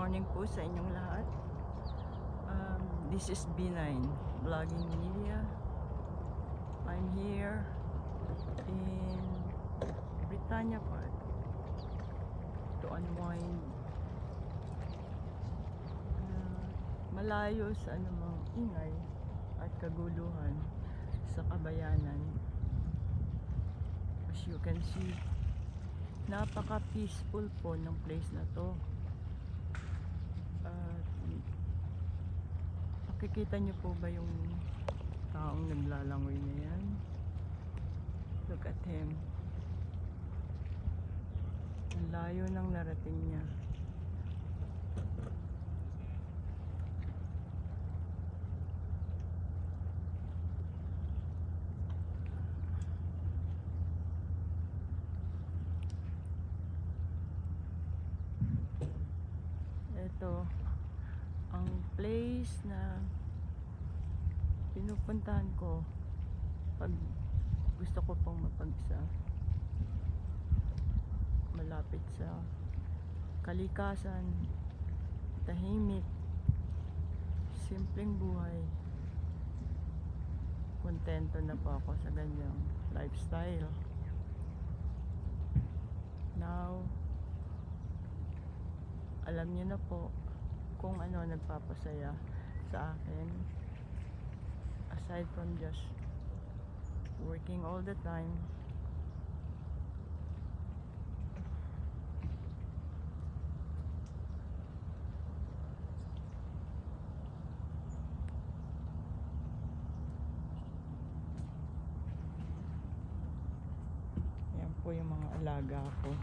morning po sa inyong lahat. This is B9 Vlogging Media. I'm here in Britannia Park to unwind. Malayo sa anumang ingay at kaguluhan sa kabayanan. As you can see, napaka-peaceful po ng place na to. Makikita niyo po ba yung taong naglalangoy na yan? Look at him. Ang layo ng narating niya. Ito ang place na pinupuntahan ko pag gusto ko pong mapagsa malapit sa kalikasan, tahimik, simpleng buhay. Kontento na po ako sa ganyang lifestyle. Now, alam niyo na po kung ano nagpapasaya sa akin aside from just working all the time. Yan po yung mga alaga ko.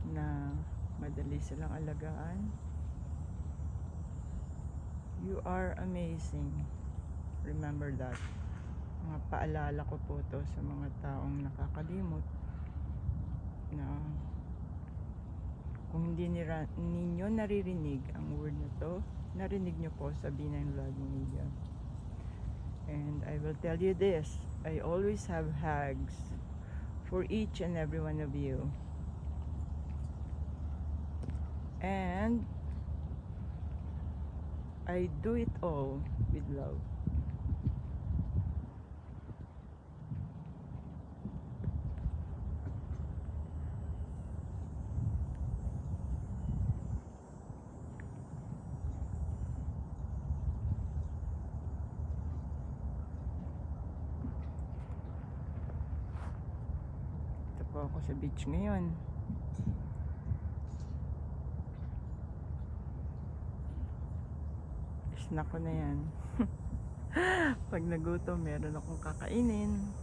Na madali silang alagaan. You are amazing. Remember that. Mga paalala ko po to sa mga taong nakakalimot na kung hindi ninyo naririnig ang word na to, narinig nyo po sa B9 Vlogging Media. And I will tell you this, I always have hugs for each and every one of you. And I do it all with love. Ito po ako sa beach ngayon. Snack ko na yan. Pag nagutom, meron akong kakainin.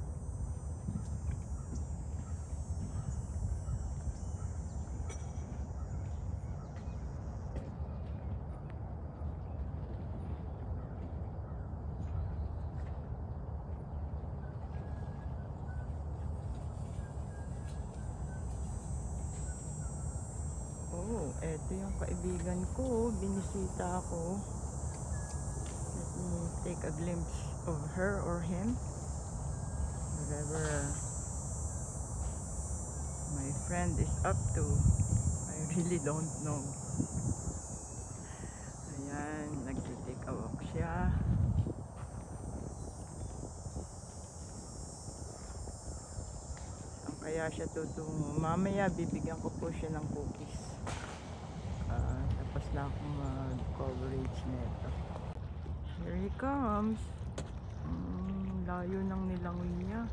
Oh, eto yung kaibigan ko. Binisita ako. Let me take a glimpse of her or him, whatever my friend is up to. I really don't know. Ayan, nag-take a walk siya. Saan kaya siya tutungo? Mamaya bibigyan ko po siya ng cookies. Tapos lang akong mag-coverage nito. Here he comes. Layo ng nilangoy niya.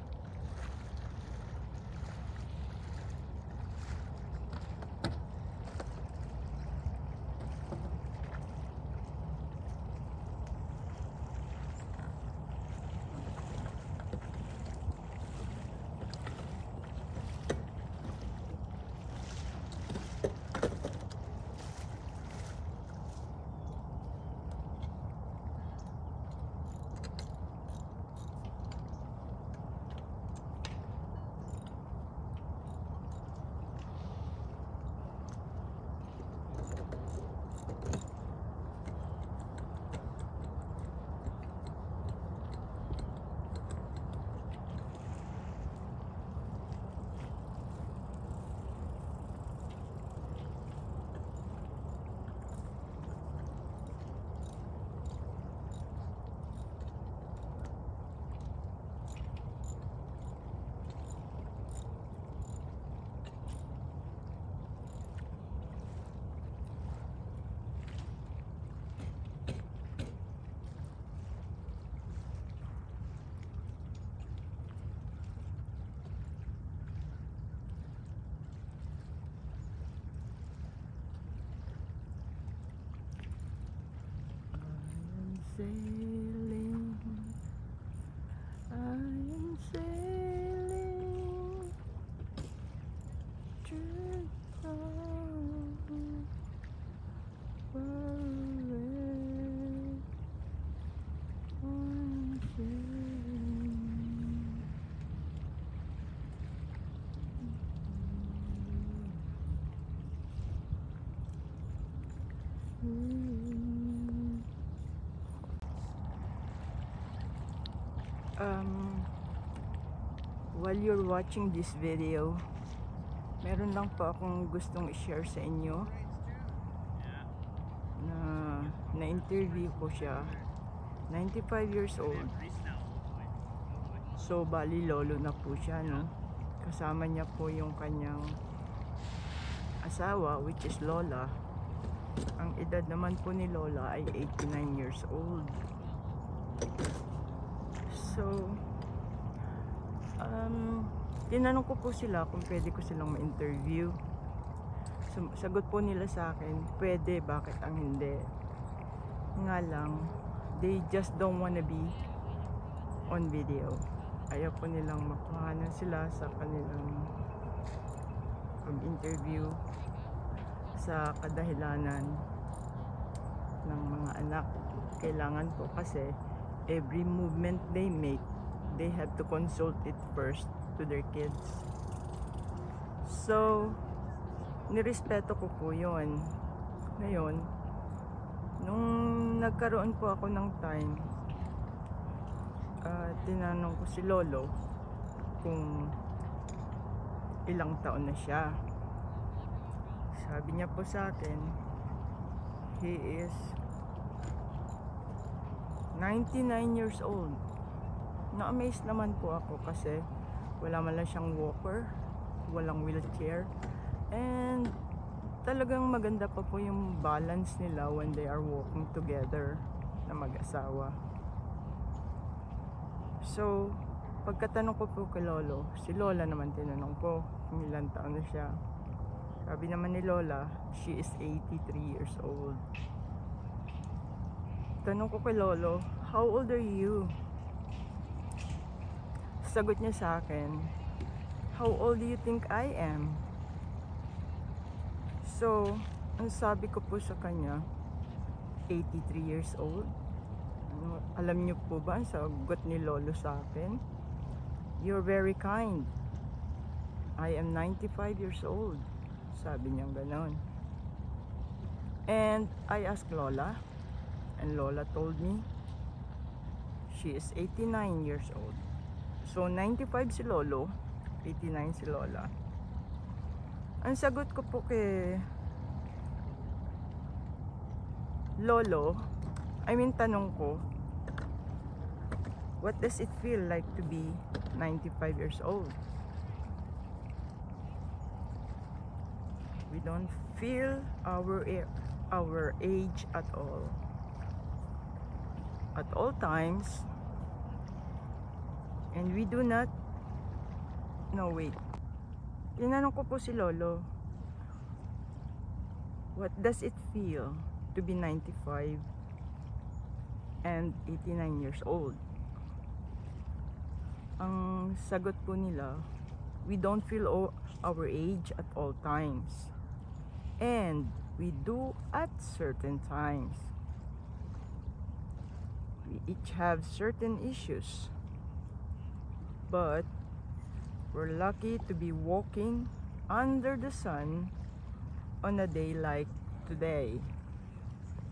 sailing. I am sailing through far away. I'm sailing. While you're watching this video, meron lang po akong gustong i-share sa inyo na interview ko siya. 95 years old. So bali lolo na po siya, no? Kasama niya po yung kanyang asawa, which is Lola. Ang edad naman po ni Lola ay 89 years old. So tinanong ko po sila kung pwede ko silang ma-interview. Sagot po nila sa akin, pwede, bakit ang hindi? Nga lang, they just don't wanna be on video. Ayaw po nilang makuhanan sila sa kanilang pag-interview sa kadahilanan ng mga anak. Kailangan po kasi every movement they make, they have to consult it first to their kids. So nirespeto ko po yun. Ngayon, nung nagkaroon po ako ng time, tinanong ko si Lolo kung ilang taon na siya. Sabi niya po sa akin, he is 99 years old. Na-amaze naman po ako kasi wala man lang siyang walker, walang wheelchair, and talagang maganda pa po yung balance nila when they are walking together na mag-asawa. So pagkatanong ko po kay Lolo, si Lola naman tinanong ko kung ilang taon na siya. Sabi naman ni Lola, she is 83 years old. Tanong ko kay Lolo, how old are you? Sagot niya sa akin, how old do you think I am? So, ang sabi ko po sa kanya, 83 years old. Alam niyo po ba ang sagot ni Lolo sa akin? You're very kind. I am 95 years old. Sabi niya ganon. And I asked Lola, and Lola told me she is 89 years old. So 95 si Lolo, 89 si Lola. Ang sagot ko po kay Lolo, tanong ko, what does it feel like to be 95 years old? We don't feel our age at all. At all times. And we do not, no wait, tinanong ko po si Lolo, what does it feel to be 95 and 89 years old? Ang sagot po nila, we don't feel our age at all times, and we do at certain times. We each have certain issues, but we're lucky to be walking under the sun on a day like today.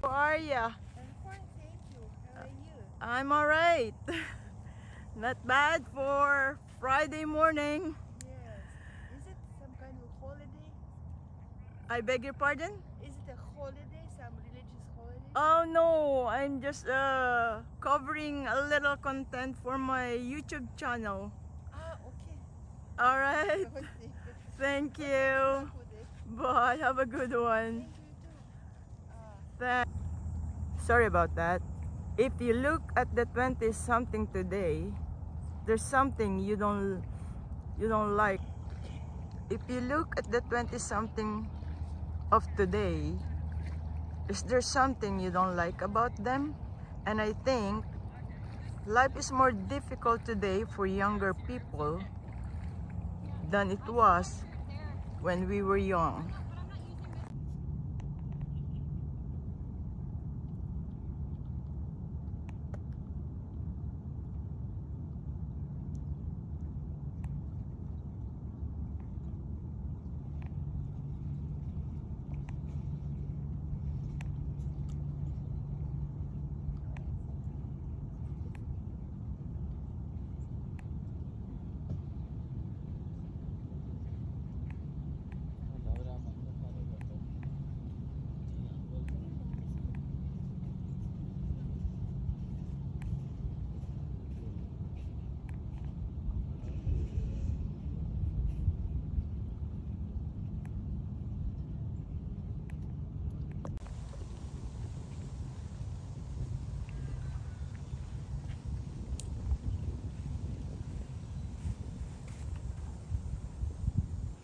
How are ya? I'm fine, thank you. How are you? I'm alright. Not bad for Friday morning. Yes. Is it some kind of holiday? I beg your pardon? Is it a holiday, some religious holiday? Oh no, I'm just covering a little content for my YouTube channel. Ah, okay. Alright. Okay. Thank Good you. luck with it. Bye. Have a good one. Thank you too. Sorry about that. If you look at the 20-something today, there's something you don't like. If you look at the 20-something of today, is there something you don't like about them? And I think life is more difficult today for younger people than it was when we were young.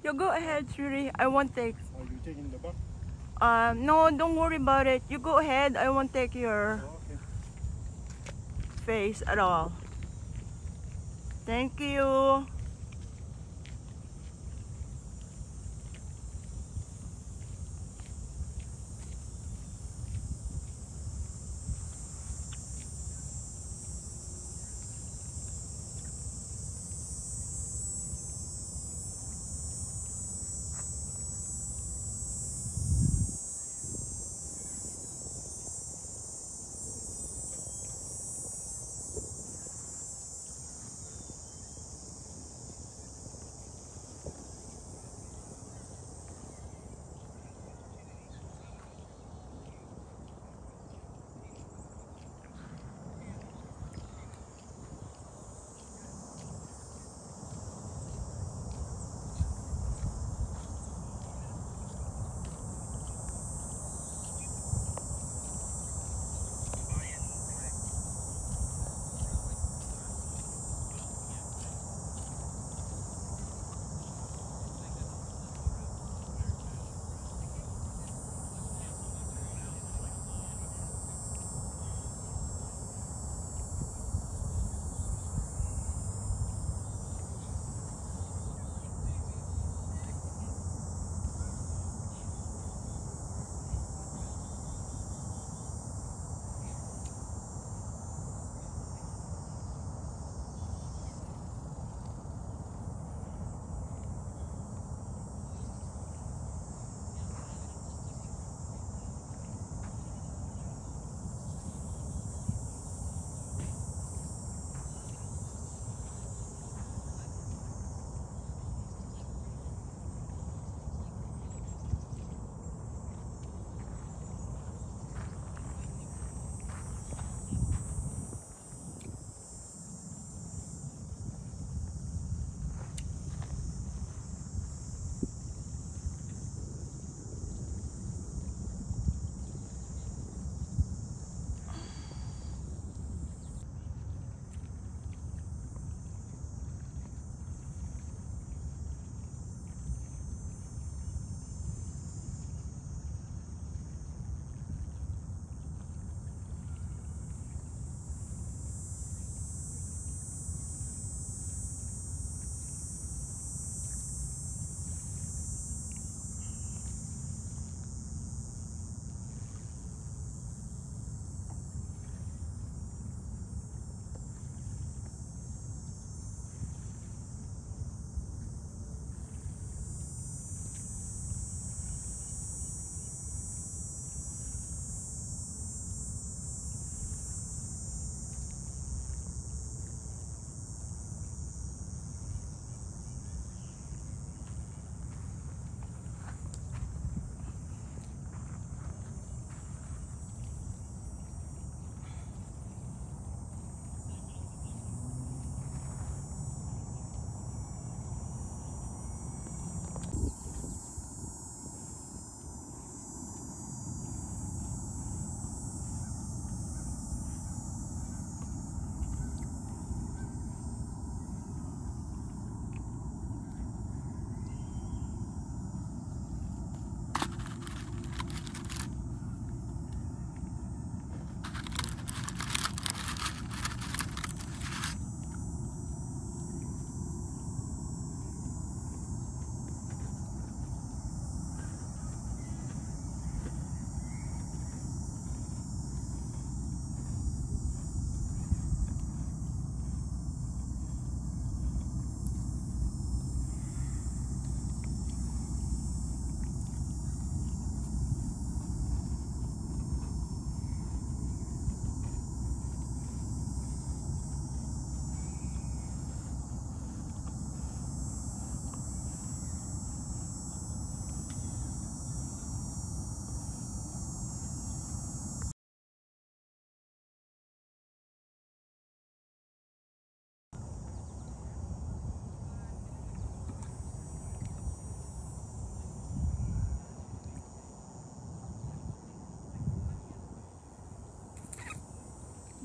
You go ahead, Shuri. I won't take. Are you taking the bus? No, don't worry about it. You go ahead. I won't take your Oh, okay. face at all. Thank you.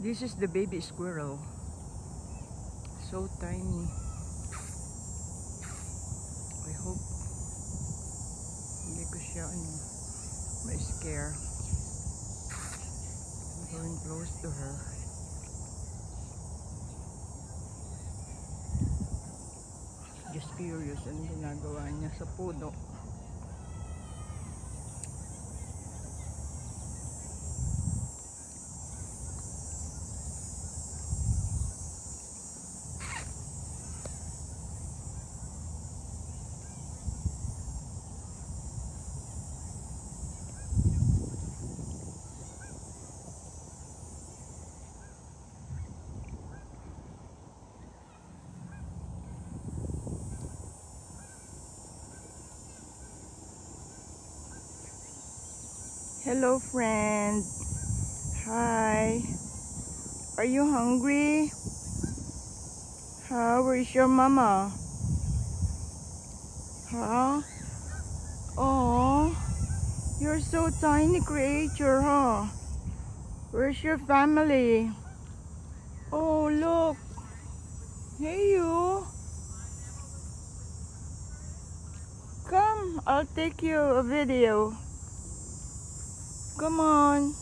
This is the baby squirrel. So tiny. I hope hindi ko siya ma-scare. I'm going close to her. Just curious anong ginagawa niya sa puno. Hello friend. Hi. Are you hungry? Where is your mama? Huh? Oh, you're so tiny creature, huh? Where's your family? Oh, look. Hey you. Come, I'll take you a video. Come on.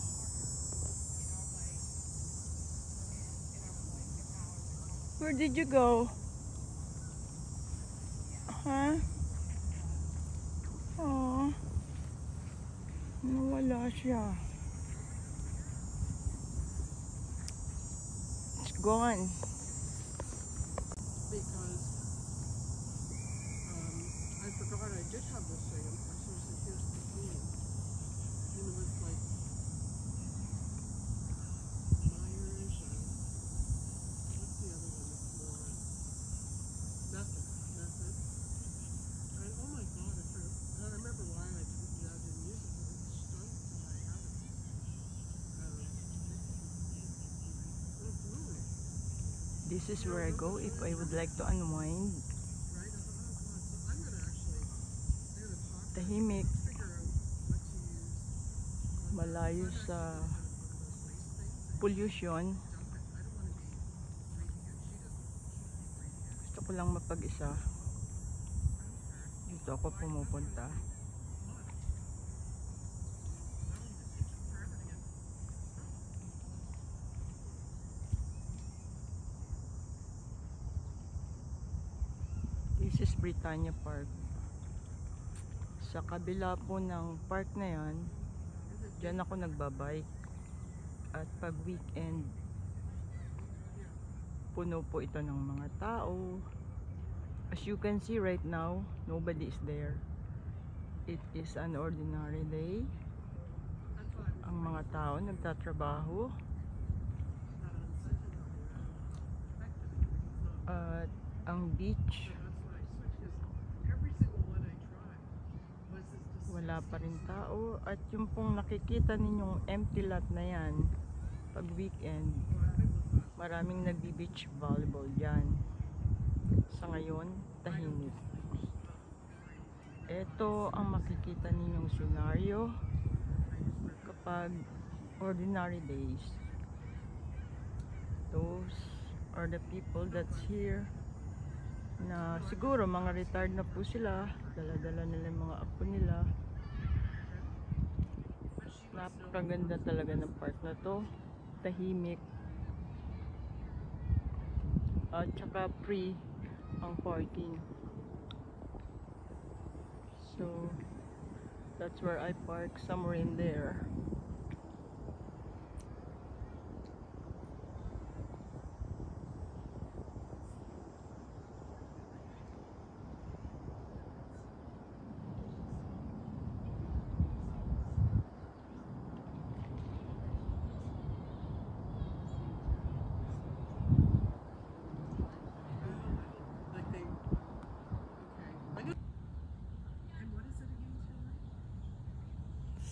Where did you go? Huh? Oh. Nawala siya. It's gone. Because I forgot I did have this thing. I sort of said, here's the thing. And it was like Myers and what's the other one that's more method. And oh my god, I remember why I didn't use it, but it was stunned that I had it. Really? This is where I go if I would like to unwind. Right? I thought, oh god, so I'm gonna talk Tahimik. figure out what to use. Malayo sa pollution. Gusto ko lang mapag-isa. Dito ako pumupunta. This is Britannia Park. Sa kabila po ng park na yan, dyan ako nagbabike. At pag weekend, puno po ito ng mga tao. As you can see right now, nobody is there. It is an ordinary day. Ang mga tao nagtatrabaho. At ang beach, wala pa rin tao. At yung pong nakikita ninyong empty lot na yan, pag weekend, maraming nagbi-beach volleyball dyan. Sa ngayon, tahimik. Ito ang makikita ninyong senaryo kapag ordinary days. Those are the people that's here, na siguro mga retired na po sila, dala-dala nila yung mga apo nila. Napakaganda talaga ng park na to, tahimik, at saka free ang parking. So that's where I park, somewhere in there.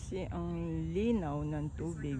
Kasi ang linaw ng tubig.